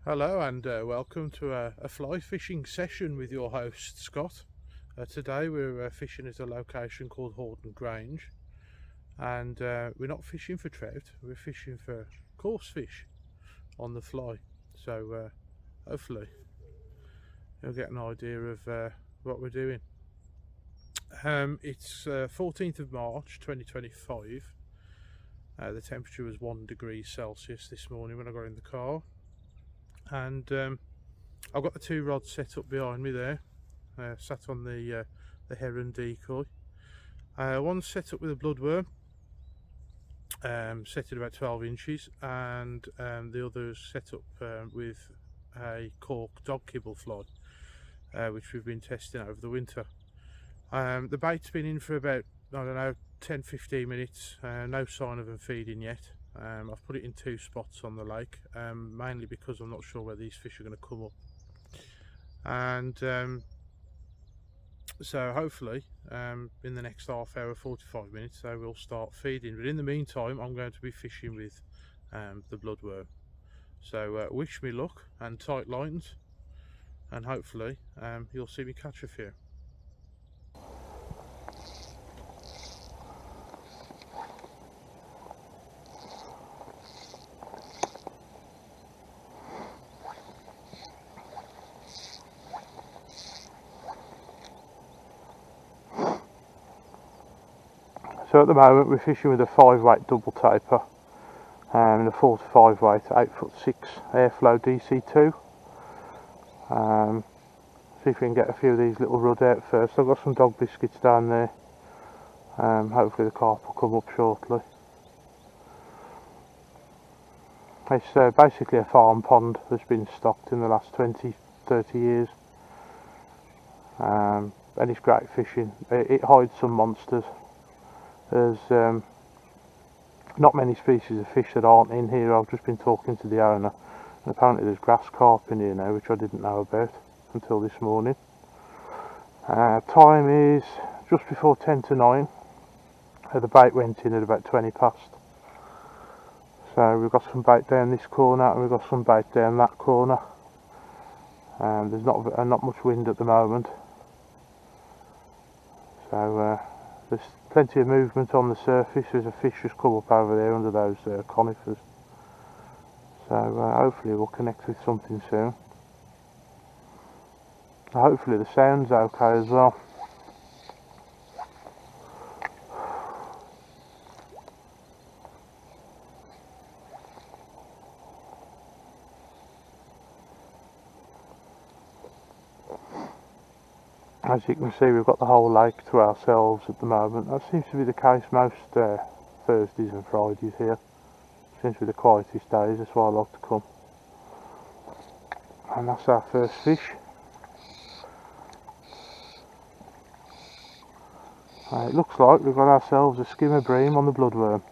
Hello and welcome to a fly fishing session with your host Scott. Today we're fishing at a location called Haughton Grange, and we're not fishing for trout, we're fishing for coarse fish on the fly. So hopefully you'll get an idea of what we're doing. It's 14th of March 2025. The temperature was 1 degree Celsius this morning when I got in the car, and I've got the two rods set up behind me there, sat on the heron decoy. One's set up with a bloodworm, set at about 12 inches, and the other's set up with a cork dog kibble fly, which we've been testing over the winter. The bait's been in for about, I don't know, 10-15 minutes, no sign of them feeding yet. I've put it in two spots on the lake, mainly because I'm not sure where these fish are going to come up. And so hopefully in the next half hour, 45 minutes, they will start feeding. But in the meantime, I'm going to be fishing with the bloodworm. So wish me luck and tight lines, and hopefully you'll see me catch a few. So at the moment we're fishing with a 5-weight double taper and a 4 to 5 weight 8'6" airflow DC2. See if we can get a few of these little rudd out first. I've got some dog biscuits down there. Hopefully the carp will come up shortly. It's basically a farm pond that's been stocked in the last 20-30 years, and it's great fishing. It hides some monsters. There's not many species of fish that aren't in here. I've just been talking to the owner, and apparently there's grass carp in here now, which I didn't know about until this morning. Time is just before 10 to 9. The bait went in at about 20 past. So we've got some bait down this corner and we've got some bait down that corner. There's not much wind at the moment, so there's plenty of movement on the surface. There's a fish just come up over there under those conifers, so hopefully we'll connect with something soon. Hopefully the sound's okay as well. As you can see, we've got the whole lake to ourselves at the moment. That seems to be the case most Thursdays and Fridays here. Seems to be the quietest days, that's why I like to come. And that's our first fish. It looks like we've got ourselves a skimmer bream on the bloodworm.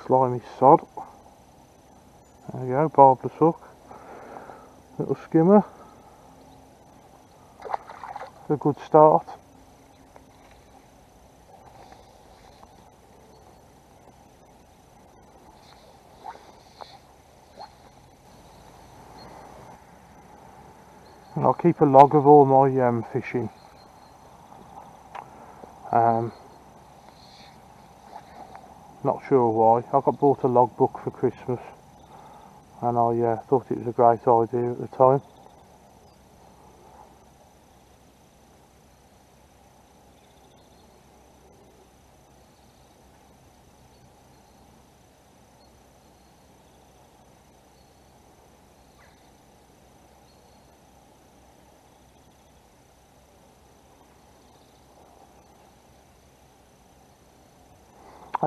Slimy sod. There we go, barbless hook. Little skimmer. A good start. And I'll keep a log of all my fishing. Not sure why. I got bought a logbook for Christmas, and I thought it was a great idea at the time.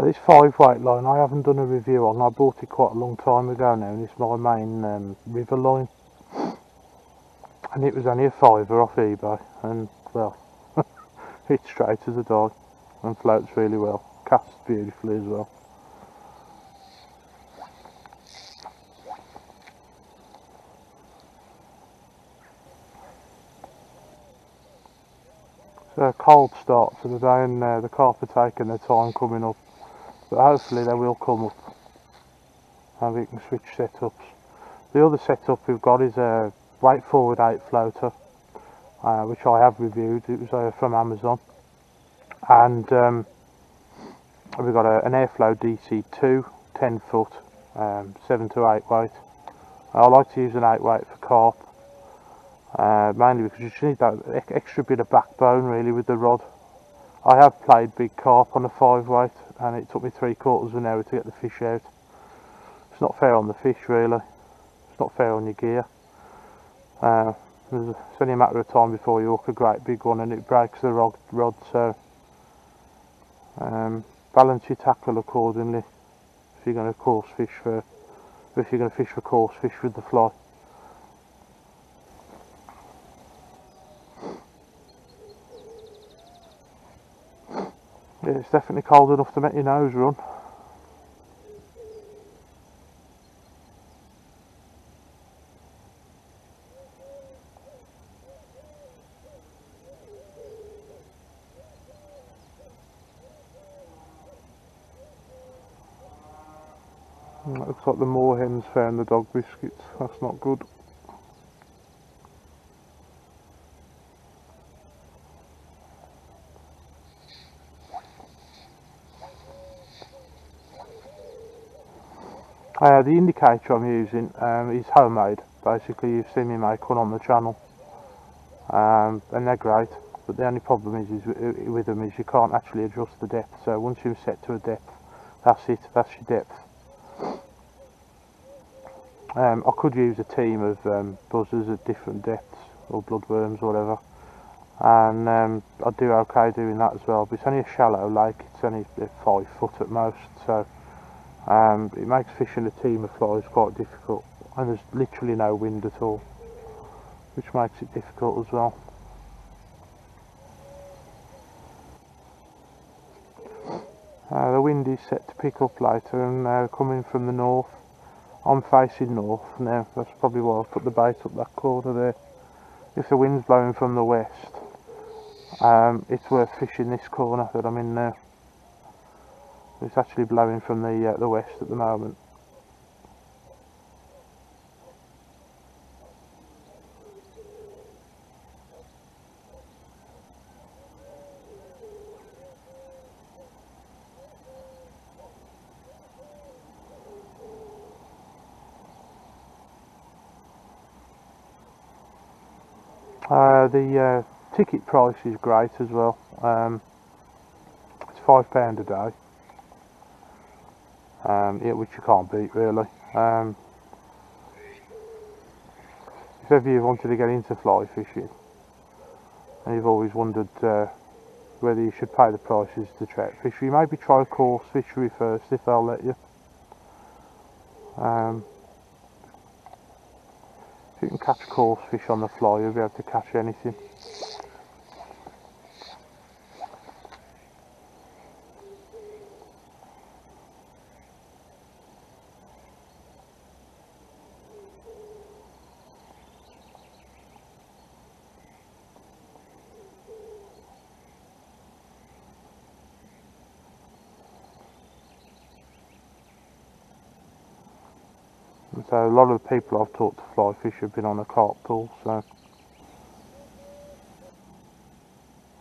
This 5-weight line I haven't done a review on. I bought it quite a long time ago now, and it's my main river line, and it was only a £5 off eBay, and well, it's straight as a die and floats really well, casts beautifully as well. a cold start to the day, and the carp are taking their time coming up, but hopefully they will come up and we can switch setups. The other setup we've got is a weight forward 8 floater, which I have reviewed. It was from Amazon, and we've got an airflow DC2 10 foot, 7 to 8 weight. I like to use an 8 weight for carp, mainly because you just need that extra bit of backbone really with the rod. I have played big carp on a 5 weight and it took me 3/4 of an hour to get the fish out. It's not fair on the fish really, it's not fair on your gear. It's only a matter of time before you hook a great big one and it breaks the rod, so balance your tackle accordingly if you're going to coarse fish if you're going to fish for coarse fish with the fly. Yeah, it's definitely cold enough to make your nose run. It looks like the moorhens found the dog biscuits. That's not good. The indicator I'm using is homemade. Basically, you've seen me make one on the channel, and they're great. But the only problem is with them is you can't actually adjust the depth. So once you've set to a depth, that's it. That's your depth. I could use a team of buzzers at different depths, or bloodworms, or whatever, and I'd do okay doing that as well. But it's only a shallow lake. It's only 5 foot at most, so it makes fishing a team of flies quite difficult, and there's literally no wind at all, which makes it difficult as well. The wind is set to pick up later and coming from the north. I'm facing north now, that's probably why I've put the bait up that corner there. If the wind's blowing from the west, it's worth fishing this corner that I'm in now. It's actually blowing from the west at the moment. The ticket price is great as well. It's £5 a day, yeah, which you can't beat really. If ever you wanted to get into fly fishing and you've always wondered whether you should pay the prices to trout fishery, maybe try coarse fishery first if they'll let you. If you can catch coarse fish on the fly, you'll be able to catch anything. And so a lot of the people I've taught to fly fish have been on a carp pool, so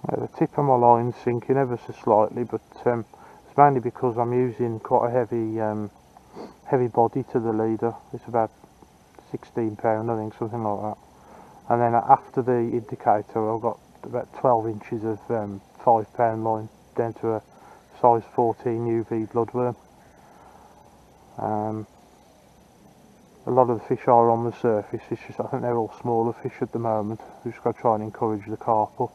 the tip of my line's sinking ever so slightly, but it's mainly because I'm using quite a heavy body to the leader. It's about £16, I think, something like that. And then after the indicator, I've got about 12 inches of £5 line down to a size 14 UV bloodworm. A lot of the fish are on the surface. It's just, I think they're all smaller fish at the moment. We've just got to try and encourage the carp up.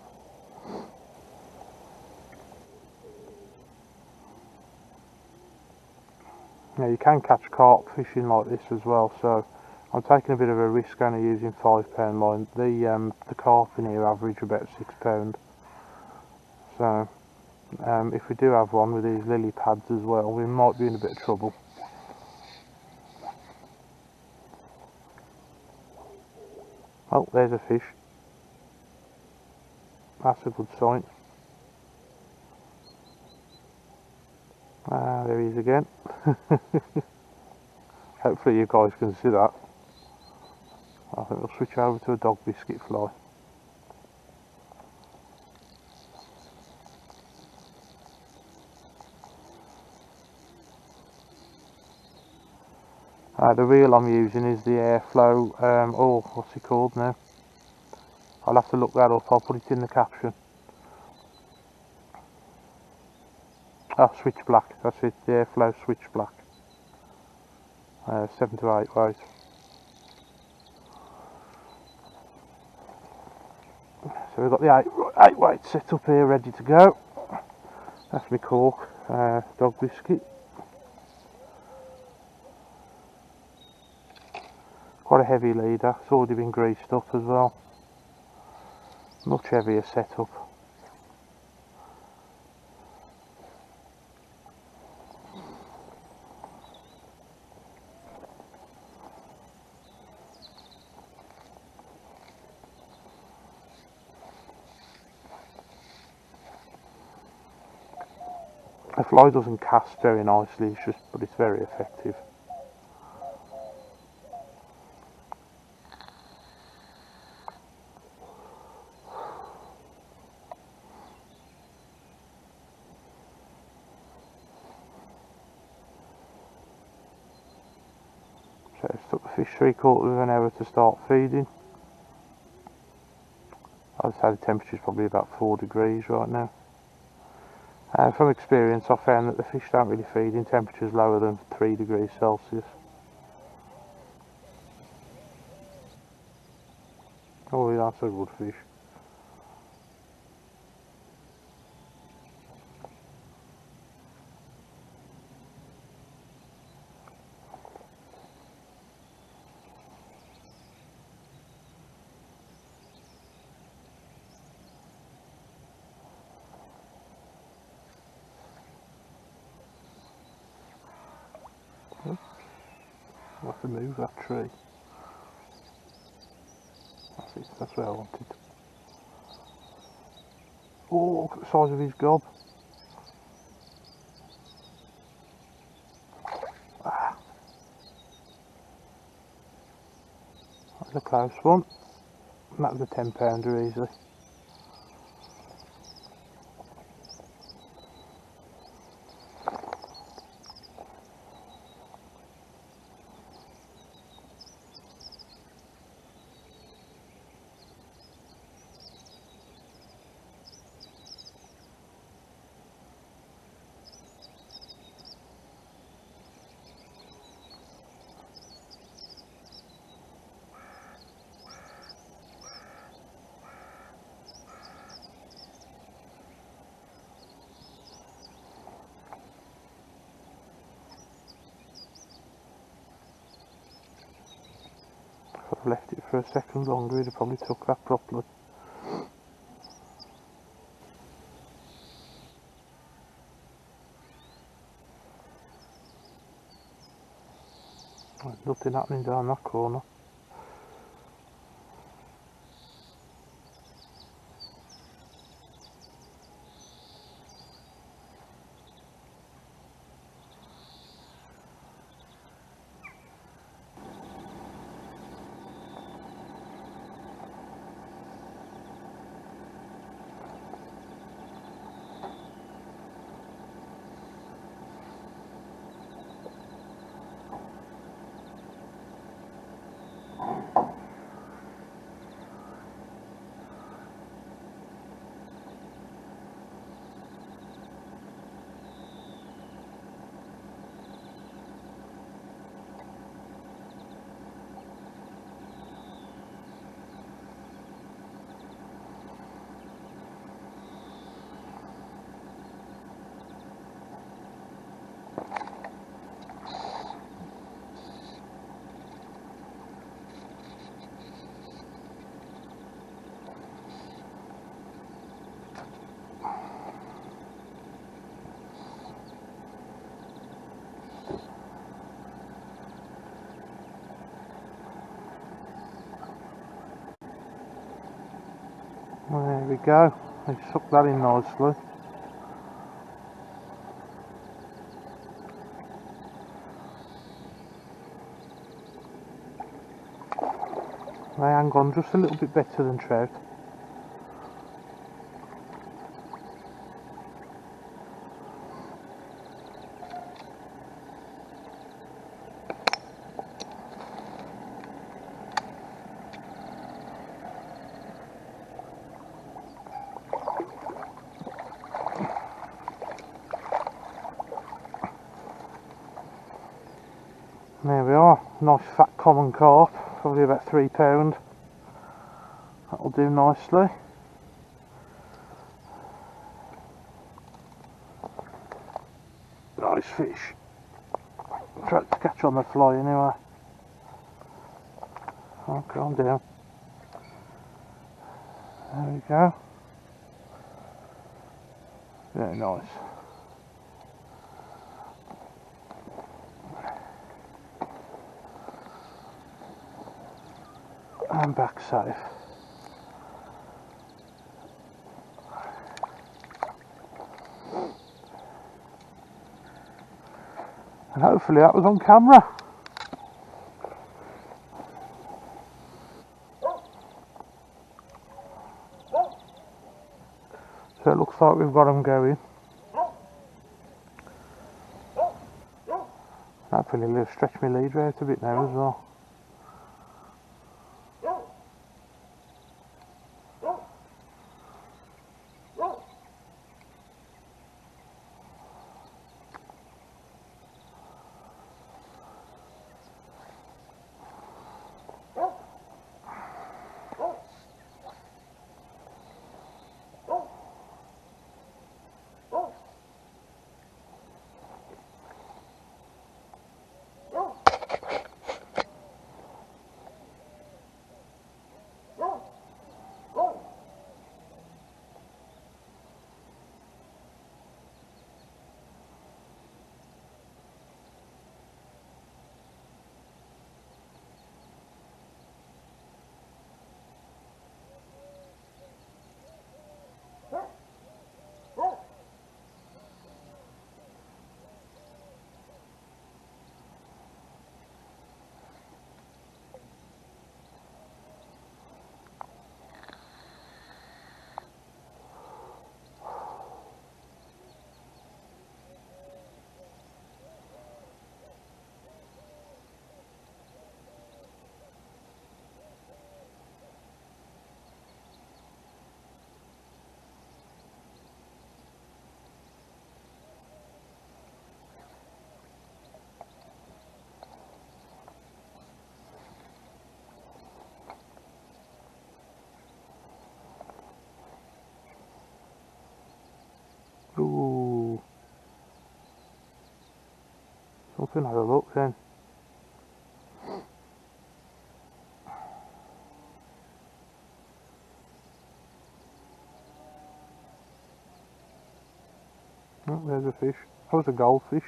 Now you can catch carp fishing like this as well, so I'm taking a bit of a risk only using £5 line. The carp in here average about £6. So if we do have one with these lily pads as well, we might be in a bit of trouble. Oh, there's a fish. That's a good sign. There he is again. Hopefully you guys can see that. I think we'll switch over to a dog biscuit fly. The reel I'm using is the Airflow, what's it called now? I'll have to look that up, I'll put it in the caption. Switch black, that's it, the Airflow switch black. 7 to 8 weight. So we've got the 8 weight set up here ready to go. That's my cork dog biscuit. Quite a heavy leader, it's already been greased up as well. Much heavier setup. The fly doesn't cast very nicely, but it's very effective. So it's took the fish 3/4 of an hour to start feeding. I'd say the temperature's probably about 4 degrees right now. From experience I've found that the fish don't really feed in temperatures lower than 3 degrees Celsius. Oh yeah, that's a good fish. I'll have to move that tree. That's it, that's where I wanted. Oh, look at the size of his gob. That was a close one. And that was a 10-pounder easily. If I'd left it for a second longer, he'd have probably took that properly. There's nothing happening down that corner. There we go. They suck that in nicely. They hang on just a little bit better than trout. There we are, nice fat common carp, probably about £3. That'll do nicely. Nice fish. Try to catch on the fly anyway. Oh, calm down. There we go. Very nice. And back safe. And hopefully that was on camera. So it looks like we've got them going. Hopefully they'll stretch my leader out a bit now as well. Ooh. Something had a look then. Oh, there's a fish. That was a goldfish.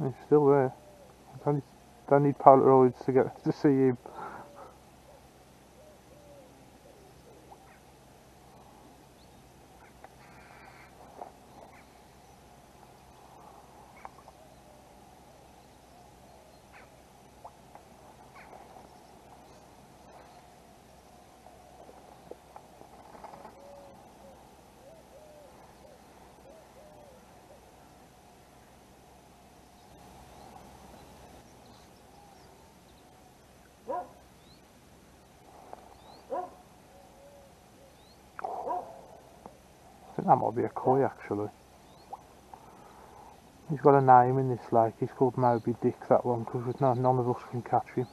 He's still there. Don't need Polaroids to get to see him. I think that might be a koi actually. He's got a name in this lake. He's called Moby Dick, that one, because none of us can catch him.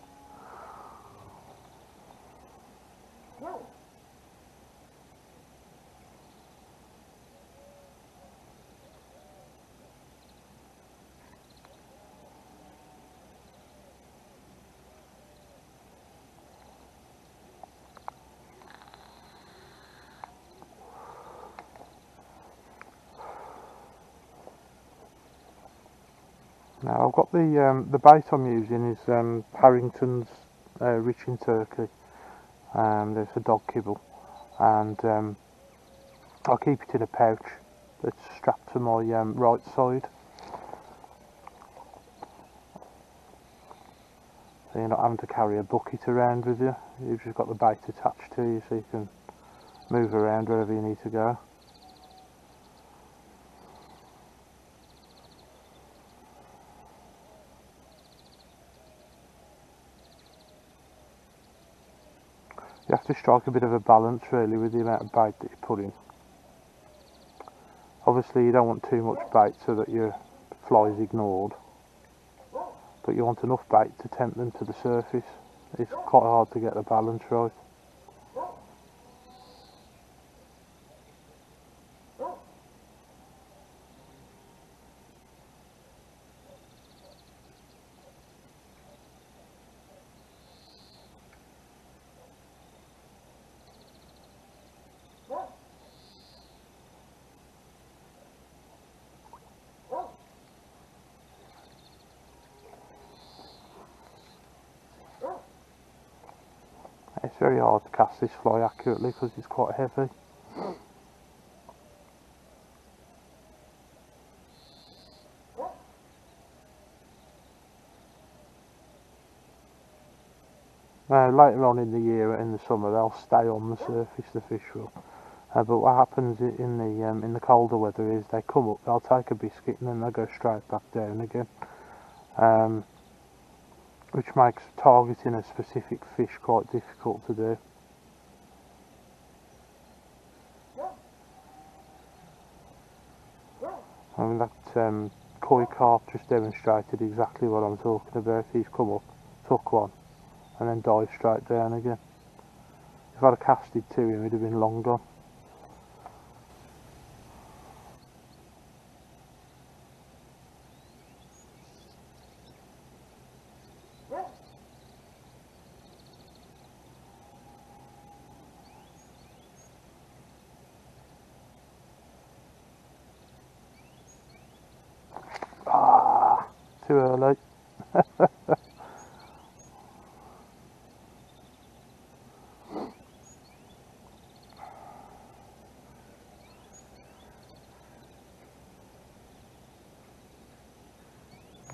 Now I've got the bait I'm using is Harrington's Rich in Turkey. There's a dog kibble, and I'll keep it in a pouch that's strapped to my right side, so you're not having to carry a bucket around with you. You've just got the bait attached to you, so you can move around wherever you need to go. You have to strike a bit of a balance really with the amount of bait that you put in. Obviously you don't want too much bait so that your fly is ignored, but you want enough bait to tempt them to the surface. It's quite hard to get the balance right. It's very hard to cast this fly accurately because it's quite heavy. Now later on in the year, in the summer, they'll stay on the surface, the fish will. But what happens in the colder weather is they come up, they'll take a biscuit and then they'll go straight back down again. Which makes targeting a specific fish quite difficult to do. I mean that koi carp just demonstrated exactly what I'm talking about. He's come up, took one, and then dived straight down again. If I'd have casted to him, he'd have been long gone. Ah, too early.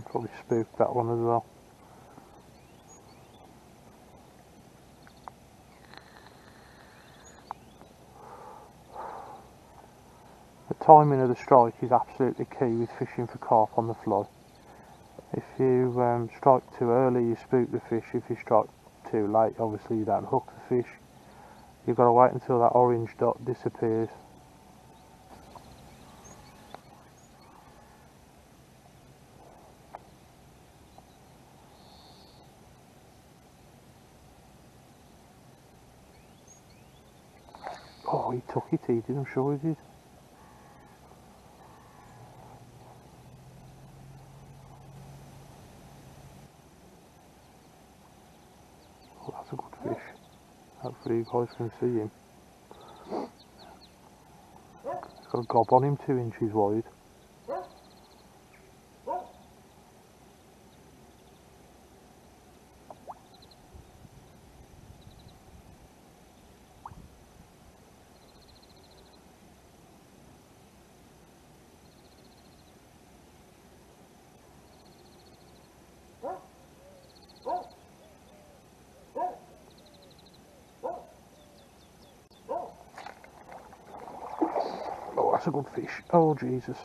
Probably spooked that one as well. The timing of the strike is absolutely key with fishing for carp on the fly. If you strike too early, you spook the fish. If you strike too late, obviously you don't hook the fish. You've got to wait until that orange dot disappears. Oh, he took it, he did, I'm sure he did. Oh, that's a good fish. Hopefully you guys can see him. He's got a gob on him 2 inches wide. Oh, that's a good fish. Oh, Jesus.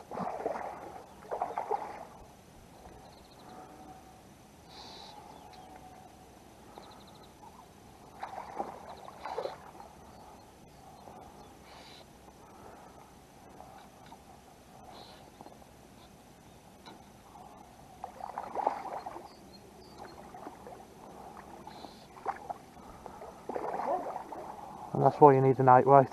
And that's why you need a night weight.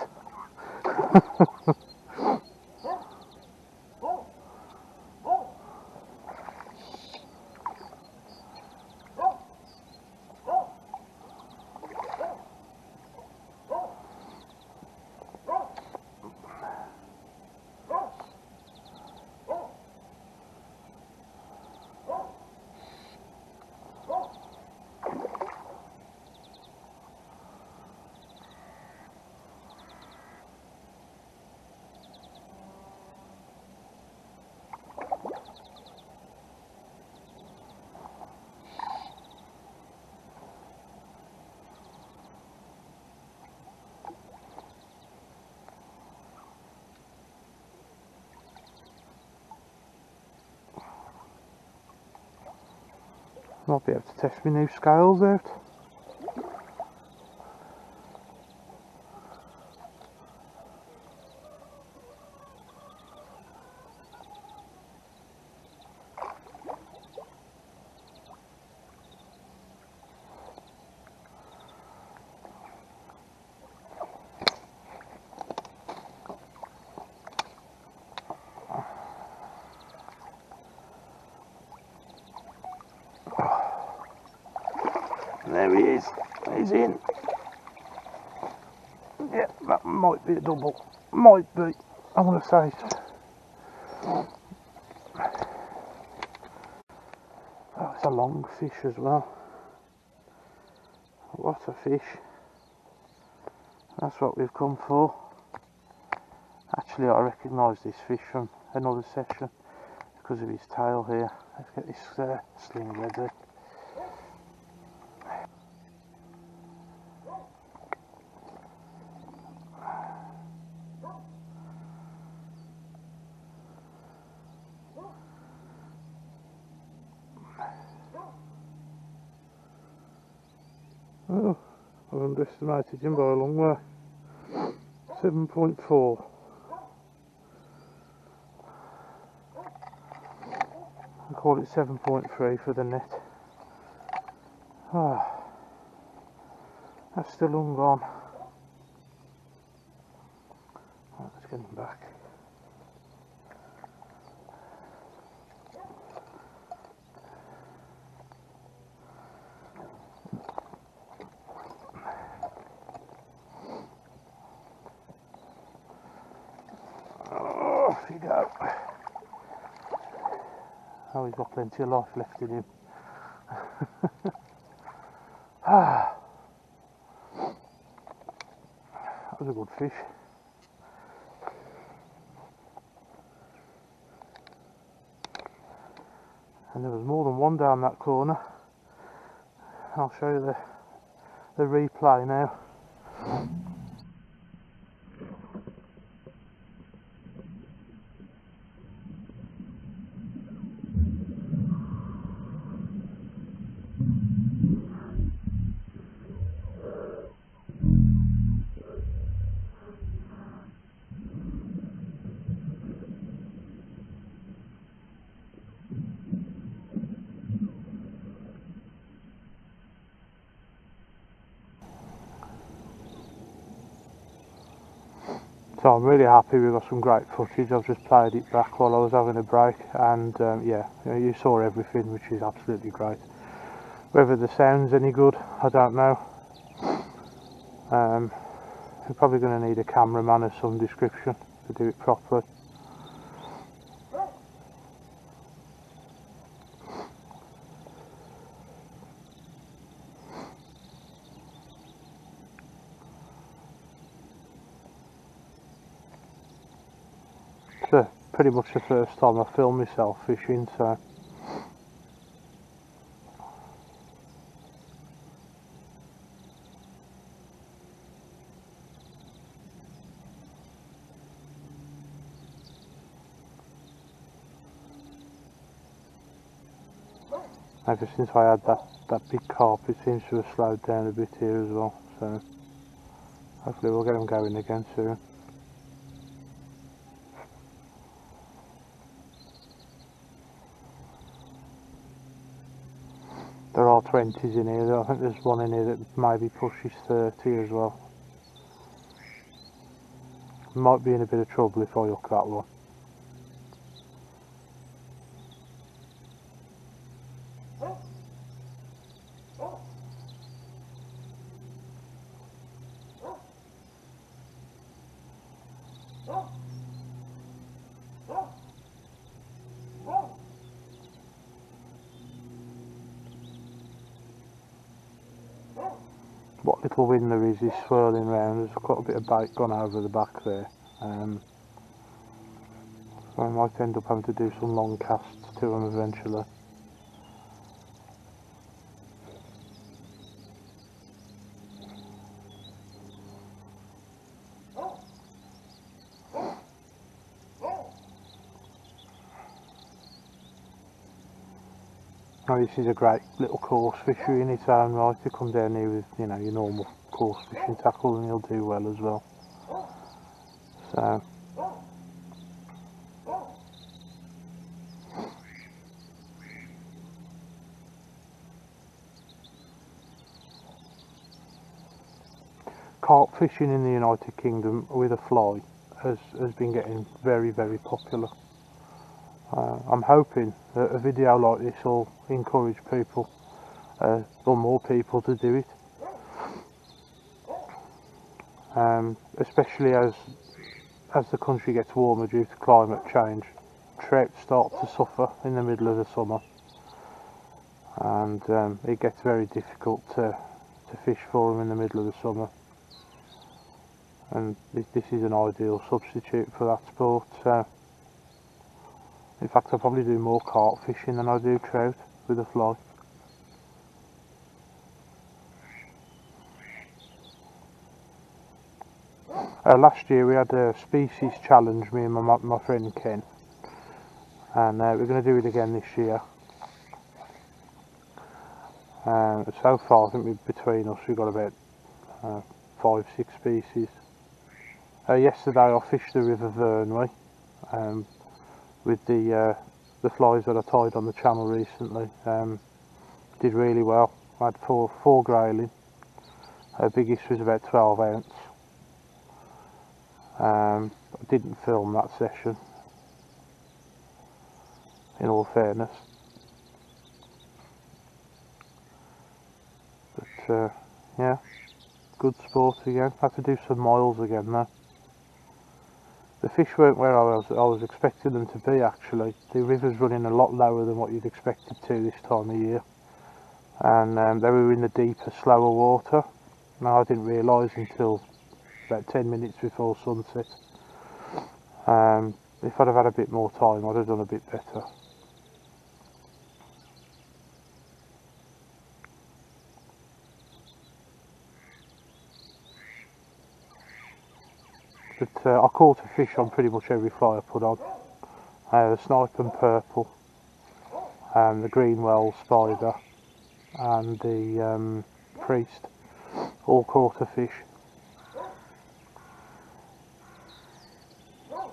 Might be able to test my new scales out. There he is. He's in. Yeah, that might be a double. Might be. I want to say. Oh, it's a long fish as well. What a fish. That's what we've come for. Actually, I recognise this fish from another session because of his tail here. Let's get this sling ready. Oh, I've underestimated him by a long way. 7.4. I call it 7.3 for the net. Ah, that's still long gone. Right, let's get him back. Oh, off you go. Oh, he's got plenty of life left in him. Ah, that was a good fish. And there was more than one down that corner. I'll show you the replay now. So I'm really happy we got some great footage. I've just played it back while I was having a break, and yeah, you saw everything, which is absolutely great. Whether the sound's any good, I don't know. We're probably going to need a cameraman of some description to do it properly. It's pretty much the first time I filmed myself fishing, so ever since I had that big carp, it seems to have slowed down a bit here as well, so hopefully we'll get them going again soon. There are 20s in here. I think there's one in here that maybe pushes 30 as well. Might be in a bit of trouble if I hook that one. What little wind there is swirling round. There's quite a bit of bait gone over the back there. So I might end up having to do some long casts to them eventually. Now this is a great little coarse fishery in its own right. To come down here with, you know, your normal coarse fishing tackle and you'll do well as well. So carp fishing in the United Kingdom with a fly has been getting very, very popular. I'm hoping that a video like this will encourage people, or more people, to do it. Especially as the country gets warmer due to climate change, trout start to suffer in the middle of the summer, and it gets very difficult to fish for them in the middle of the summer. And this is an ideal substitute for that sport. In fact, I probably do more carp fishing than I do trout with a fly. Last year we had a species challenge, me and my friend Ken, and we're going to do it again this year. So far I think between us we've got about 5-6 species. Yesterday I fished the River Vernway with the flies that I tied on the channel recently. Did really well. I had four grayling. Biggest was about 12 ounce. I didn't film that session, in all fairness, but yeah, good sport again. Had to do some miles again though. The fish weren't where I was expecting them to be actually. The river's running a lot lower than what you'd expect it to this time of year, and they were in the deeper, slower water. Now I didn't realise until about 10 minutes before sunset. If I'd have had a bit more time I'd have done a bit better. But I caught a fish on pretty much every fly I put on. The snipe and purple, the greenwell spider and the priest all caught a fish.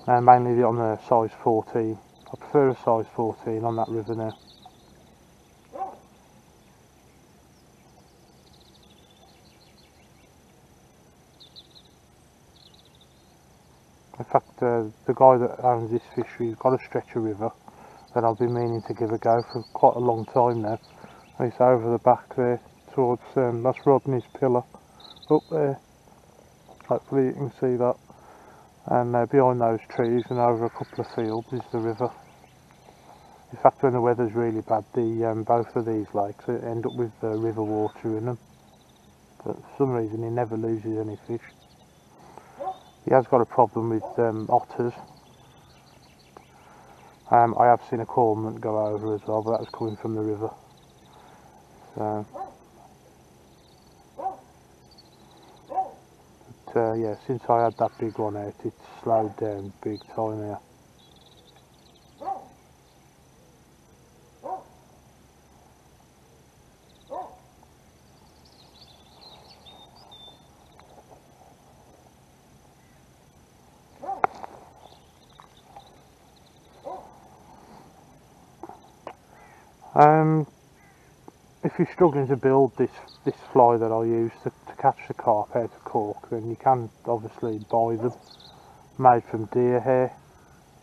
Mainly on the size 14. I prefer a size 14 on that river now. In fact, the guy that owns this fishery has got a stretch of river that I've been meaning to give a go for quite a long time now. It's over the back there towards, that's Rodney's pillar up there. Hopefully you can see that. And behind those trees and over a couple of fields is the river. In fact, when the weather's really bad, both of these lakes end up with river water in them. But for some reason he never loses any fish. He has got a problem with otters. I have seen a cormorant go over as well, but that was coming from the river. So, but yeah, since I had that big one out, it's slowed down big time now. If you're struggling to build this fly that I use to catch the carp out of cork, then you can obviously buy them made from deer hair,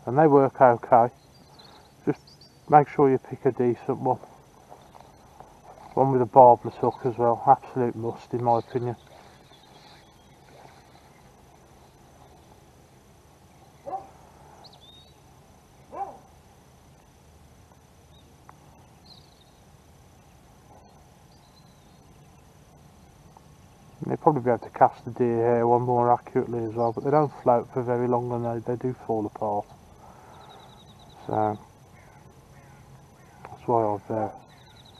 and they work okay. Just make sure you pick a decent one with a barbless hook as well. Absolute must in my opinion. They'd probably be able to cast the deer hair one more accurately as well, but they don't float for very long and they do fall apart. So that's why I've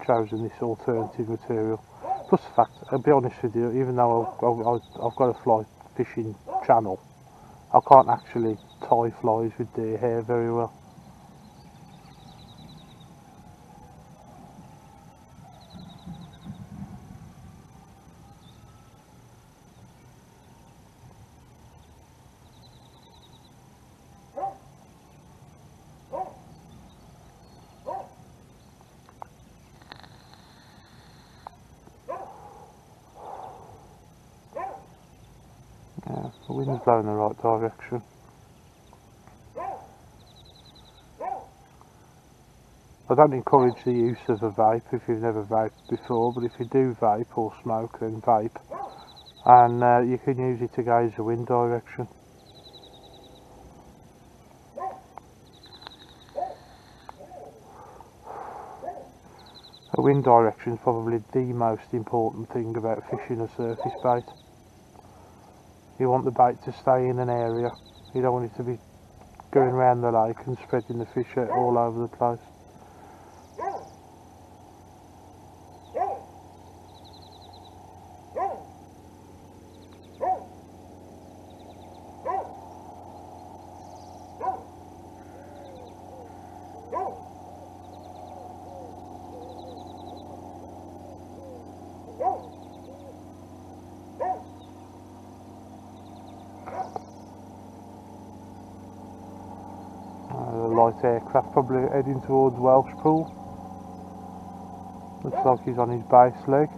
chosen this alternative material. Plus the fact, I'll be honest with you, even though I've got a fly fishing channel, I can't actually tie flies with deer hair very well. The wind's blowing the right direction. I don't encourage the use of a vape if you've never vaped before, but if you do vape or smoke, then vape. And you can use it to gauge the wind direction. The wind direction is probably the most important thing about fishing a surface bait. You want the bait to stay in an area. You don't want it to be going around the lake and spreading the fish out all over the place. Light aircraft probably heading towards Welsh Pool. Looks like he's on his base leg.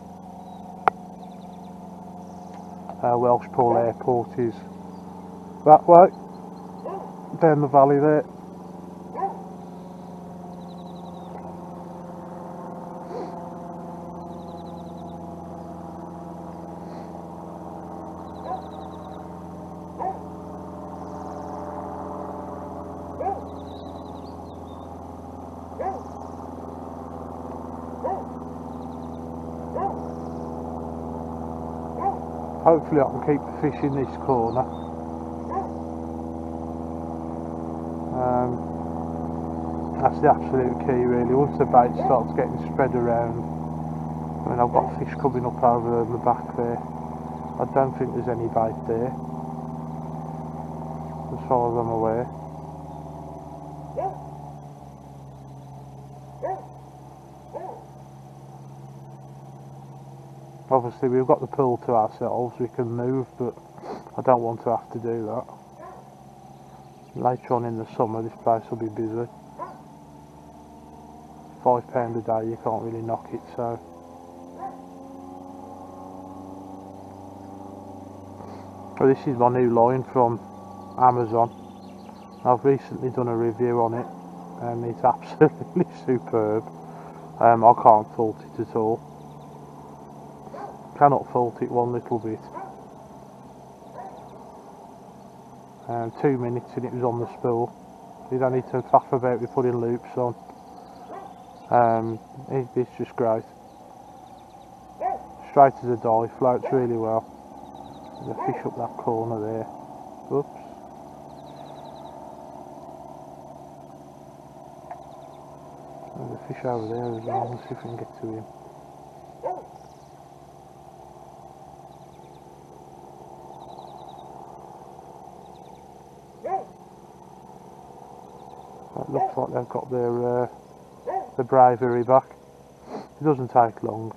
Welsh Pool Airport is that way, down the valley there. Hopefully I can keep the fish in this corner. That's the absolute key really. Once the bait starts getting spread around, I mean I've got fish coming up over the back there. I don't think there's any bait there, as far as I'm aware. Obviously we've got the pool to ourselves, we can move, but I don't want to have to do that. Later on in the summer this place will be busy. £5 a day, you can't really knock it, so. Well, this is my new line from Amazon. I've recently done a review on it and it's absolutely superb. I can't fault it at all. Cannot fault it one little bit. 2 minutes and it was on the spool. You don't need to faff about with putting loops on. It's just great. Straight as a die, floats really well. There's a fish up that corner there. Oops. There's a fish over there as well. Let's see if we can get to him. It looks like they've got their bravery back. It doesn't take long.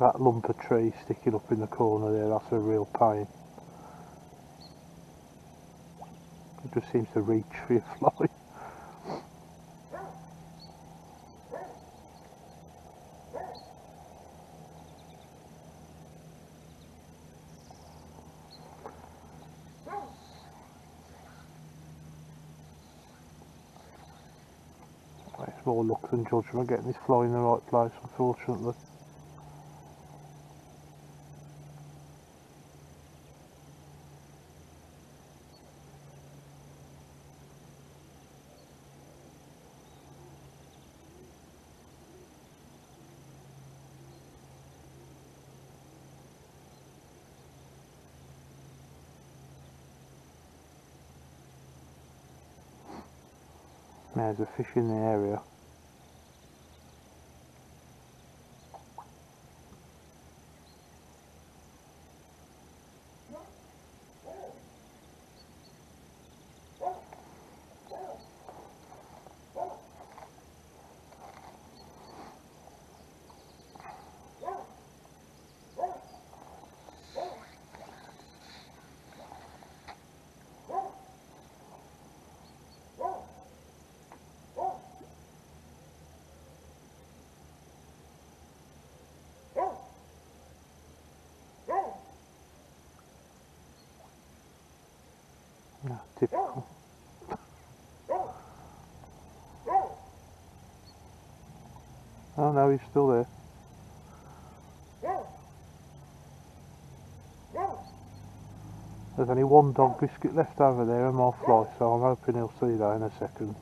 That lump of tree sticking up in the corner there, that's a real pain. It just seems to reach for your fly. It's more luck than judgment getting this fly in the right place, unfortunately. There's a fish in the area. Yeah, typical. Oh no, he's still there. There's only one dog biscuit left over there and my fly, so I'm hoping he'll see that in a second.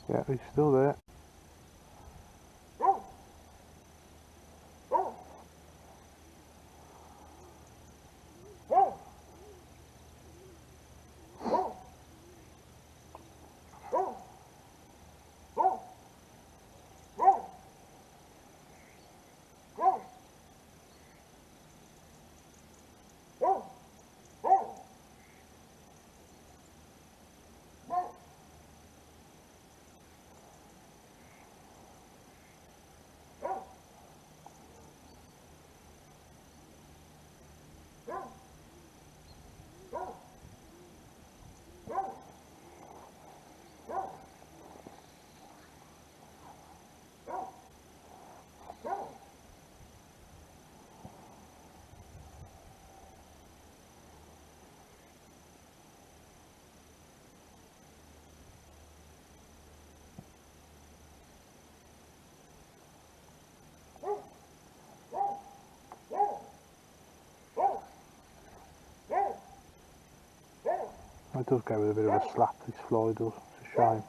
Yeah, he's still there. It does go with a bit of a slap, this fly does. It's a shame.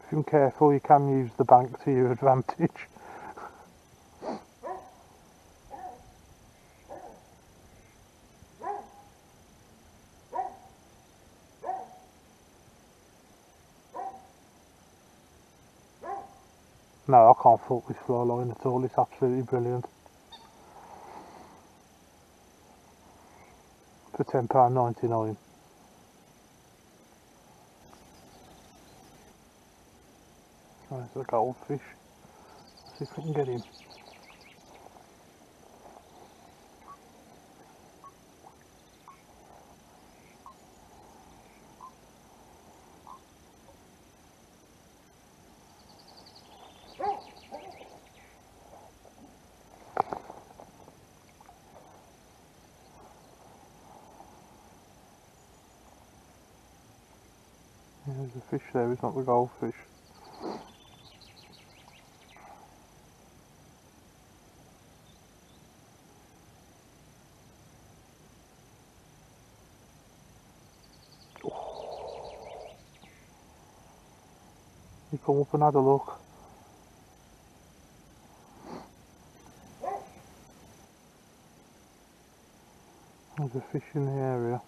If you're careful, you can use the bank to your advantage. No, I can't fault this fly line at all, it's absolutely brilliant. For £10.99. There's a goldfish. See if we can get him. Yeah, there's a fish there, it's not the goldfish. You come up and have a look. There's a fish in the area.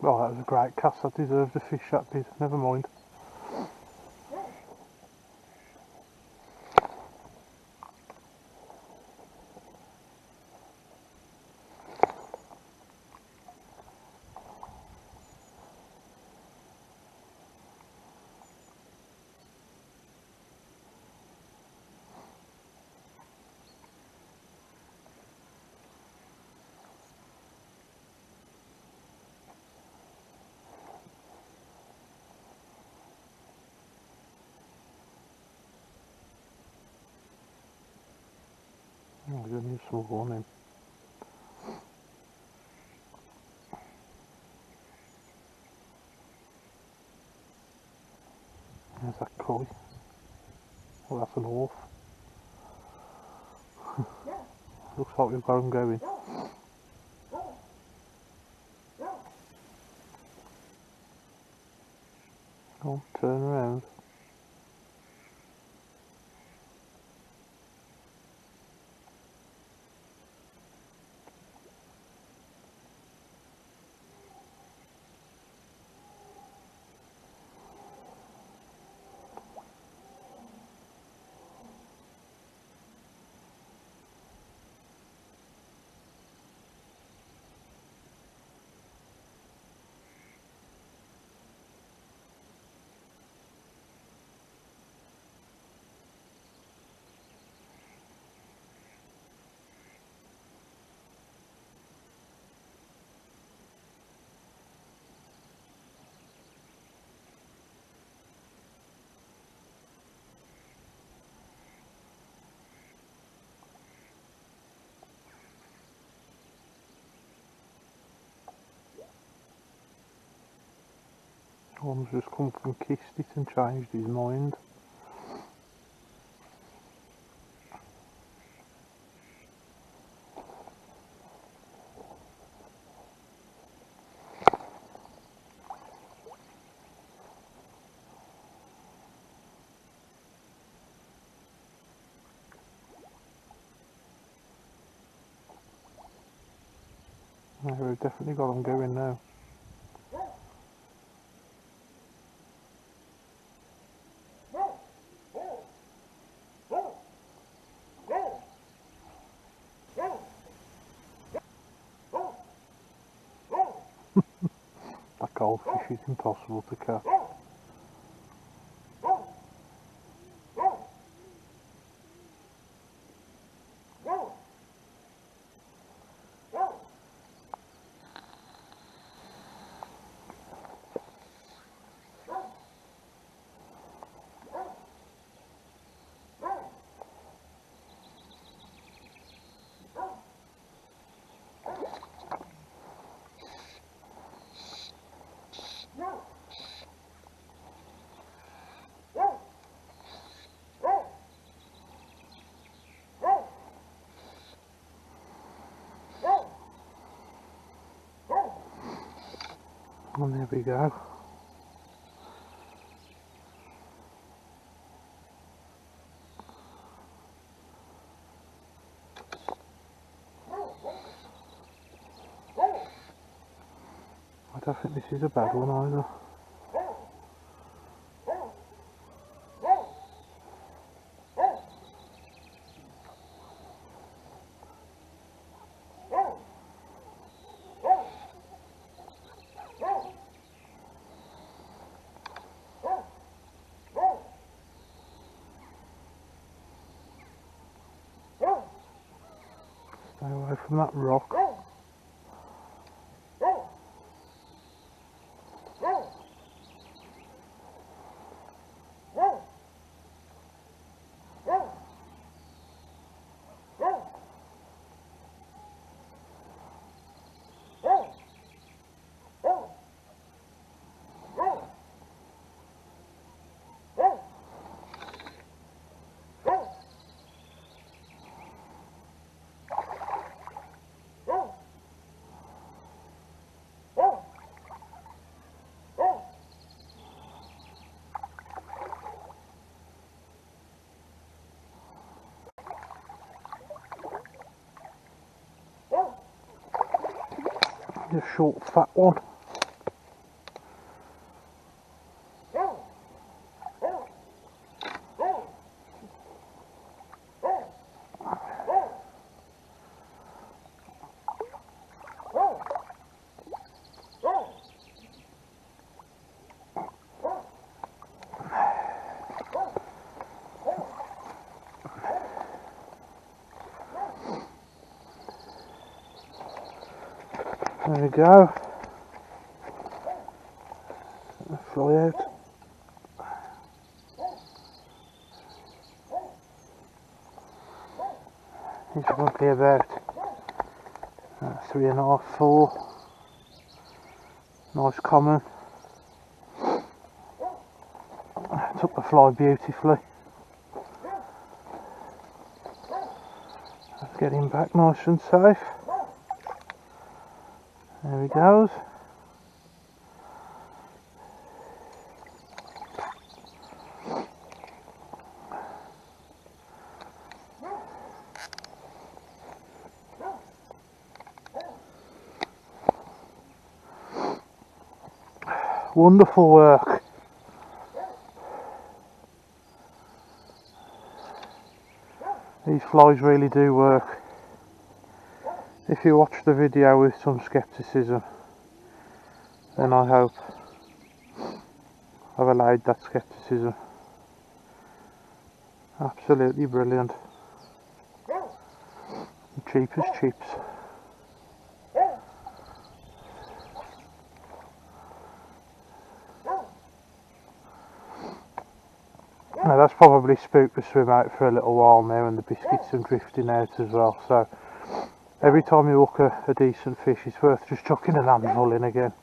Oh, that was a great cast, that deserved a fish, that did, never mind. Oh, there's only a small one in. There's that collie. Oh, that's an horse. Looks like we've got him going. Go on, turn around. One's just come from kissed it and changed his mind. Yeah, we've definitely got them going now. That goldfish is impossible to catch. And there we go. I don't think this is a bad one either. Stay away from that rock. A short fat one. There we go. Fly out. He's roughly about 3.5, 4. Nice common. Took the fly beautifully. Let's get him back nice and safe. There he goes. Wonderful work. These flies really do work. If you watch the video with some skepticism, then I hope I've allowed that skepticism. Absolutely brilliant. Cheap as chips. Now that's probably spooked the swim out for a little while now, and the biscuits are drifting out as well, so every time you hook a decent fish, it's worth just chucking an handful in again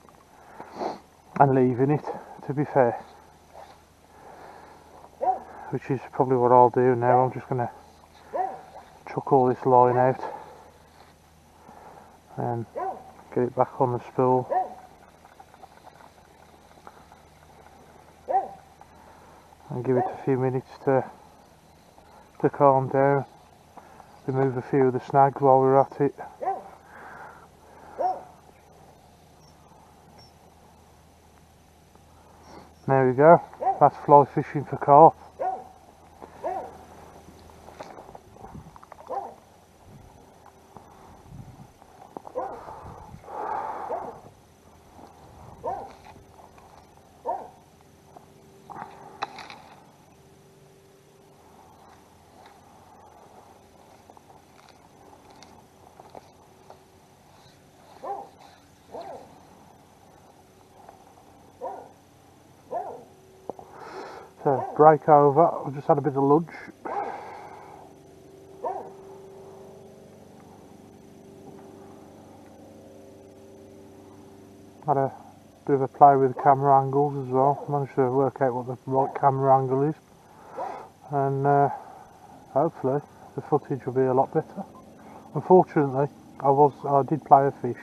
and leaving it to be fair. Which is probably what I'll do now. I'm just going to chuck all this line out and get it back on the spool. And give it a few minutes to calm down. Remove a few of the snags while we're at it. There we go. That's fly fishing for carp. So, break over. I've just had a bit of lunch. Had a bit of a play with the camera angles as well. Managed to work out what the right camera angle is. And hopefully the footage will be a lot better. Unfortunately, I did play a fish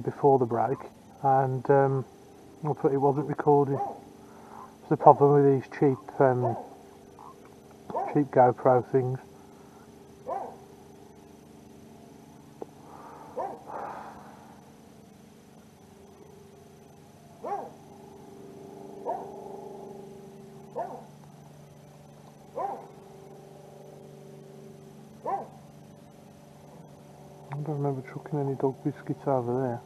before the break, and it wasn't recording. It's the problem with these cheap GoPro things. I don't remember chucking any dog biscuits over there.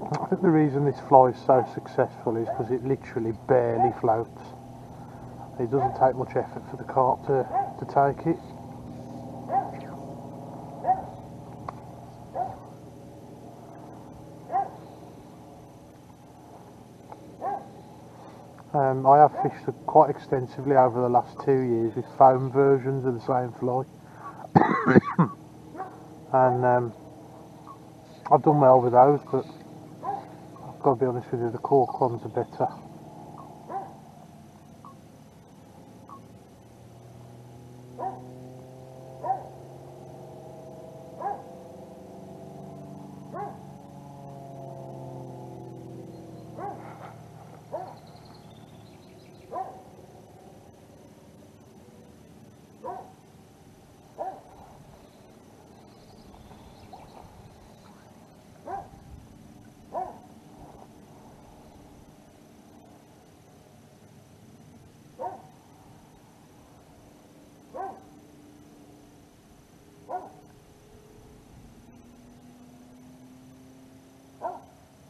I think the reason this fly is so successful is because it literally barely floats. It doesn't take much effort for the carp to take it. I have fished quite extensively over the last 2 years with foam versions of the same fly. And I've done well with those, but I've got to be honest with you, the cork ones are better.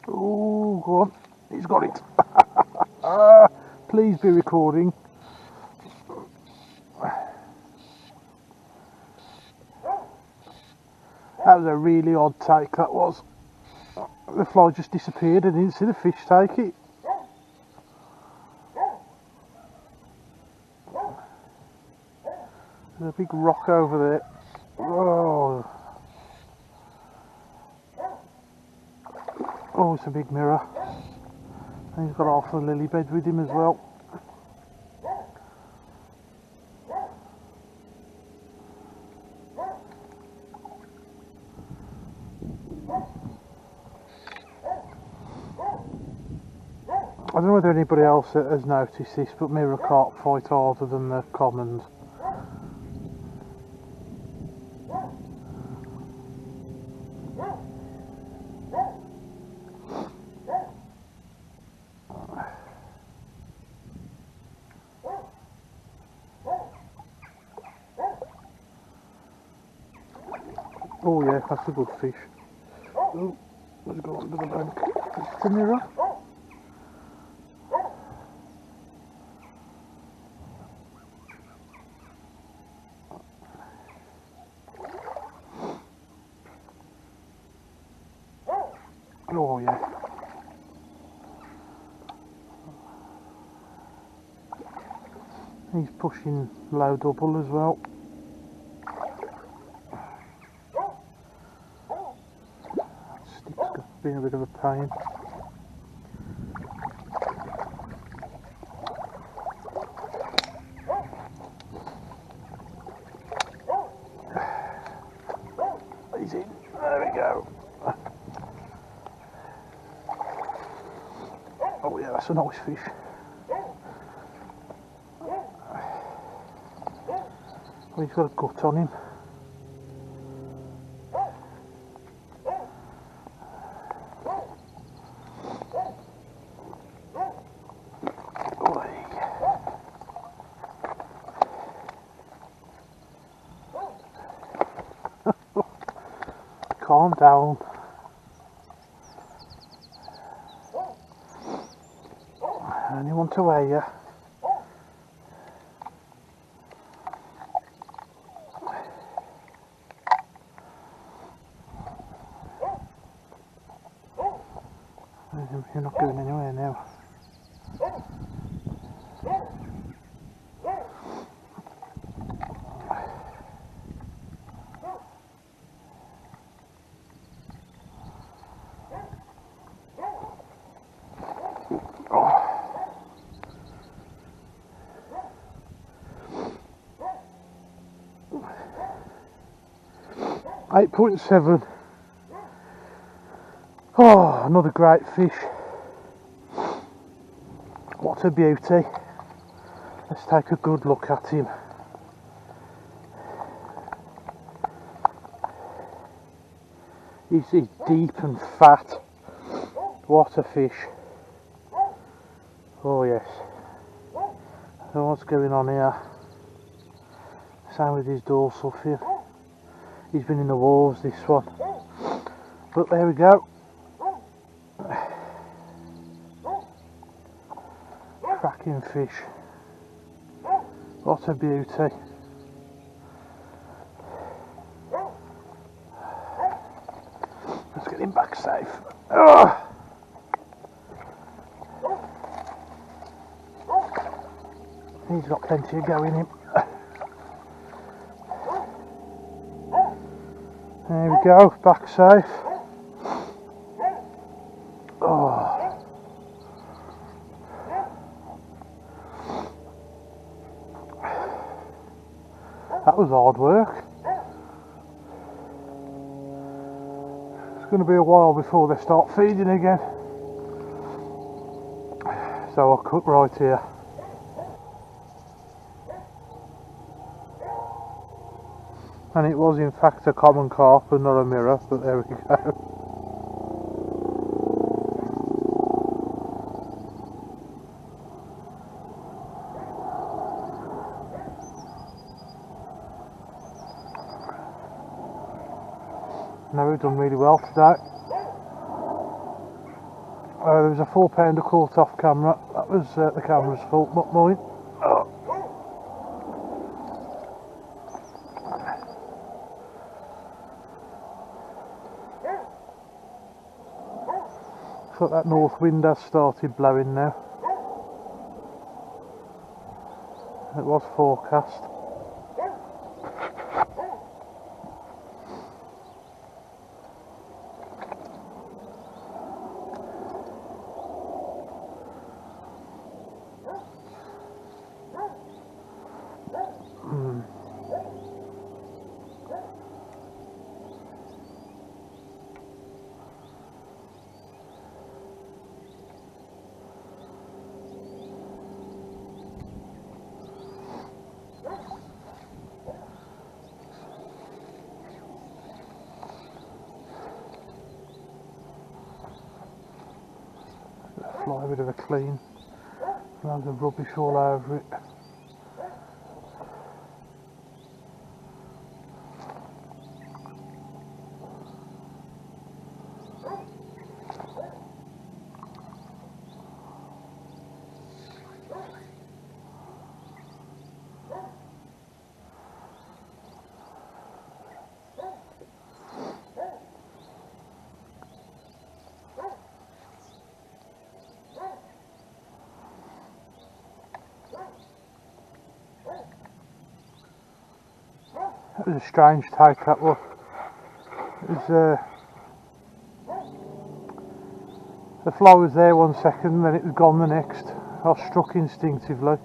Oh, go on, he's got it. Please be recording. That was a really odd take, that was. The fly just disappeared. I didn't see the fish take it. There's a big rock over there. Oh, oh, it's a big mirror. And he's got half a lily bed with him as well. I don't know whether anybody else has noticed this, but mirror carp fight harder than the commons. Oh yeah, that's a good fish. Oh, let's go under the bank. It's the mirror. Oh yeah. He's pushing low double as well. That stick's been a bit of a pain. He's in. There we go. Oh yeah, that's a nice fish. Well, he's got a gut on him. Calm down. Anyone to weigh you? You're not going anywhere now. Oh. 8.7. Oh, another great fish. What a beauty. Let's take a good look at him. He's deep and fat. What a fish. Oh yes. So what's going on here? Same with his dorsal fin. He's been in the walls, this one. But there we go. Cracking fish. What a beauty. Let's get him back safe. Oh! He's got plenty of go in him. There we go, back safe. Oh. That was hard work. It's going to be a while before they start feeding again. So I'll cut right here. And it was in fact a common carp and not a mirror, but there we go. Now we've done really well today. There was a 4 pounder caught off camera. That was the camera's fault, not mine. Oh. Looks like that north wind has started blowing now. It was forecast. Fly a bit of a clean. Loads of rubbish all over it. It was a strange take, that was. It was, the fly was there 1 second, then it was gone the next. I struck instinctively,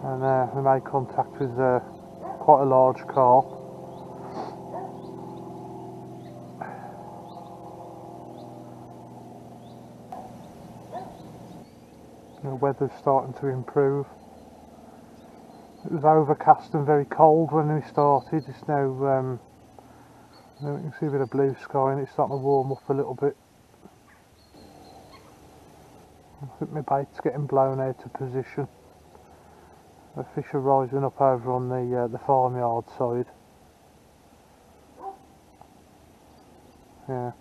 and we made contact with quite a large carp. The weather's starting to improve. It was overcast and very cold when we started. It's now, you can see a bit of blue sky and it's starting to warm up a little bit. I think my bait's getting blown out of position. The fish are rising up over on the farmyard side. Yeah.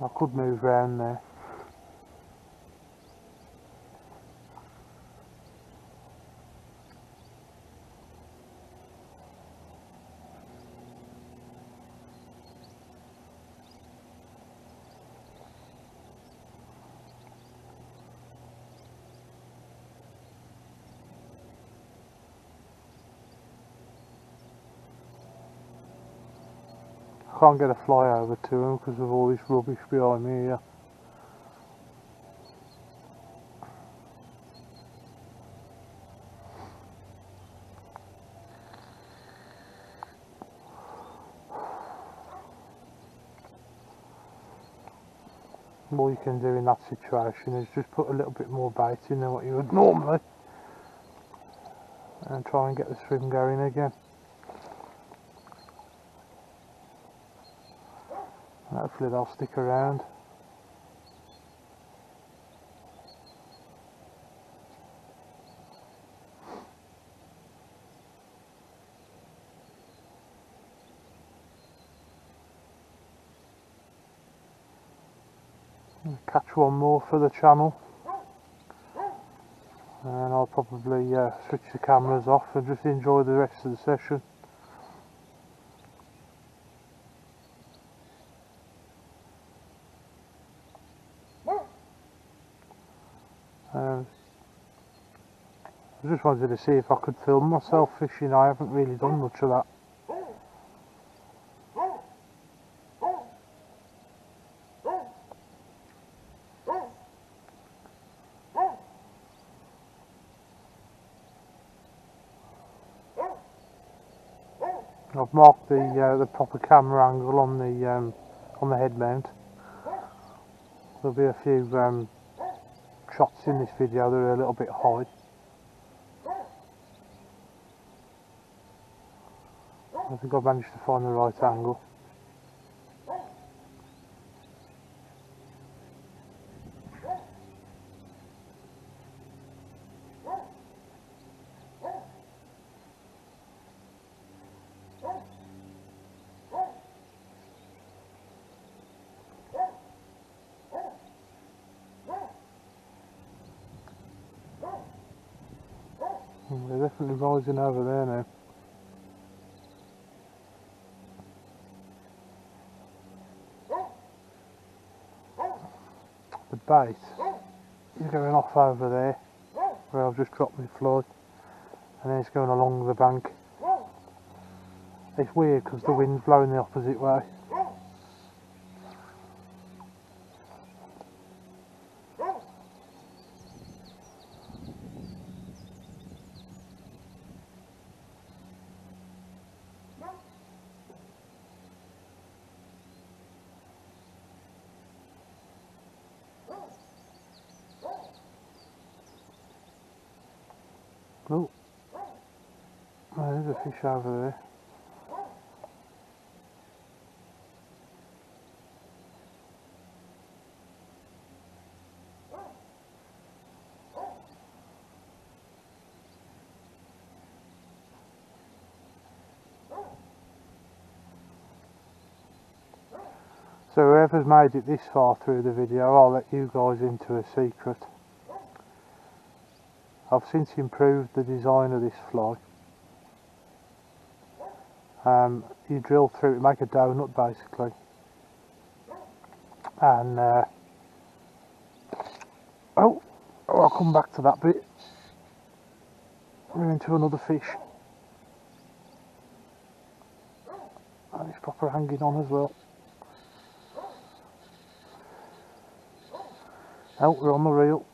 I could move round there. I can't get a fly over to him because of all this rubbish behind me here. All you can do in that situation is just put a little bit more bait in than what you would normally and try and get the swim going again. Hopefully they'll stick around. I'll catch one more for the channel, and I'll probably switch the cameras off and just enjoy the rest of the session. I just wanted to see if I could film myself fishing. I haven't really done much of that. I've marked the proper camera angle on the head mount. There'll be a few shots in this video that are a little bit high. I think I've managed to find the right angle. They're definitely rising over there now. The bait is going off over there where I've just dropped my fly, and then it's going along the bank. It's weird because the wind's blowing the opposite way. Oh, there's a fish over there. So whoever's made it this far through the video, I'll let you guys into a secret. I've since improved the design of this fly. You drill through it, make a donut basically, and I'll come back to that bit. we're into another fish. And it's proper hanging on as well. Oh, we're on the reel.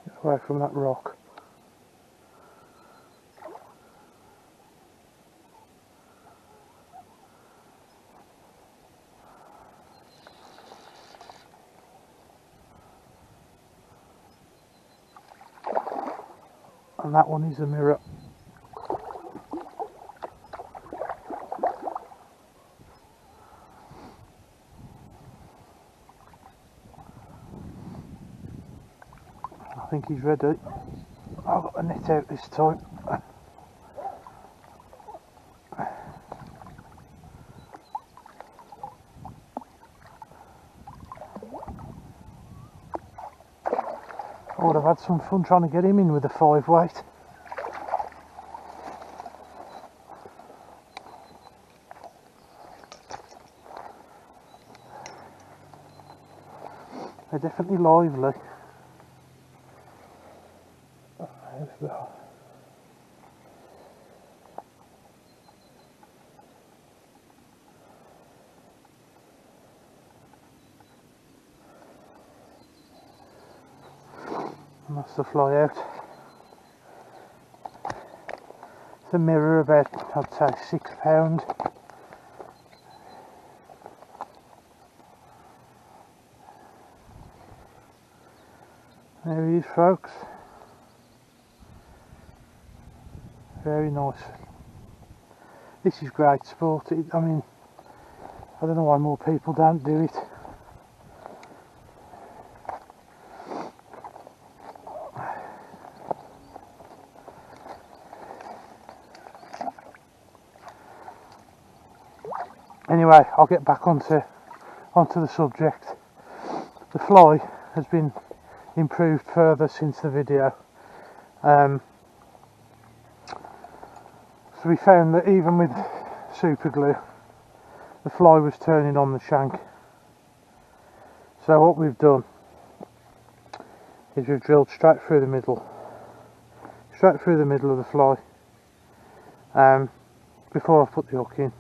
Get away from that rock. And that one is a mirror. I think he's ready. I've got the net out this time. I would have had some fun trying to get him in with a 5 weight. They're definitely lively. And that's the fly out. It's a mirror about, I'd say, £6. There he is, folks. Very nice. This is great sport. I mean, I don't know why more people don't do it. Anyway, I'll get back onto the subject. The fly has been improved further since the video. So we found that even with super glue, the fly was turning on the shank. So what we've done is we've drilled straight through the middle of the fly. Before I put the hook in.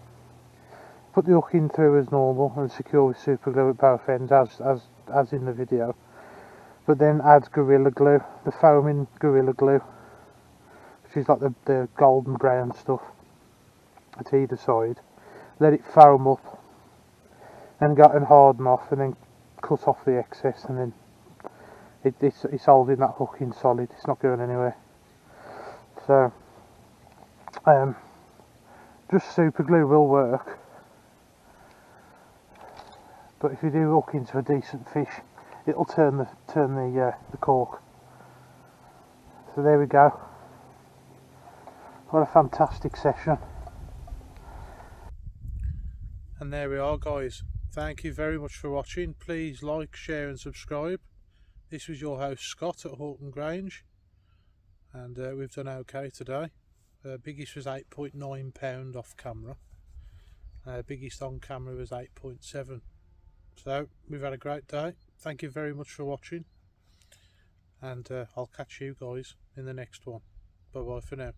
Put the hook in through as normal and secure with super glue at both ends as in the video. But then add Gorilla Glue, the foaming Gorilla Glue, which is like the golden brown stuff at either side. Let it foam up and harden off, and then cut off the excess, and then it's holding that hook in solid. It's not going anywhere. So just super glue will work, but if you do hook into a decent fish, it'll turn the cork. So there we go. What a fantastic session. And there we are, guys. Thank you very much for watching. Please like, share and subscribe. This was your host Scott at Haughton Grange, and we've done okay today. Biggest was 8.9 pound off camera. Biggest on camera was 8.7. So we've had a great day. Thank you very much for watching, and I'll catch you guys in the next one. Bye bye for now.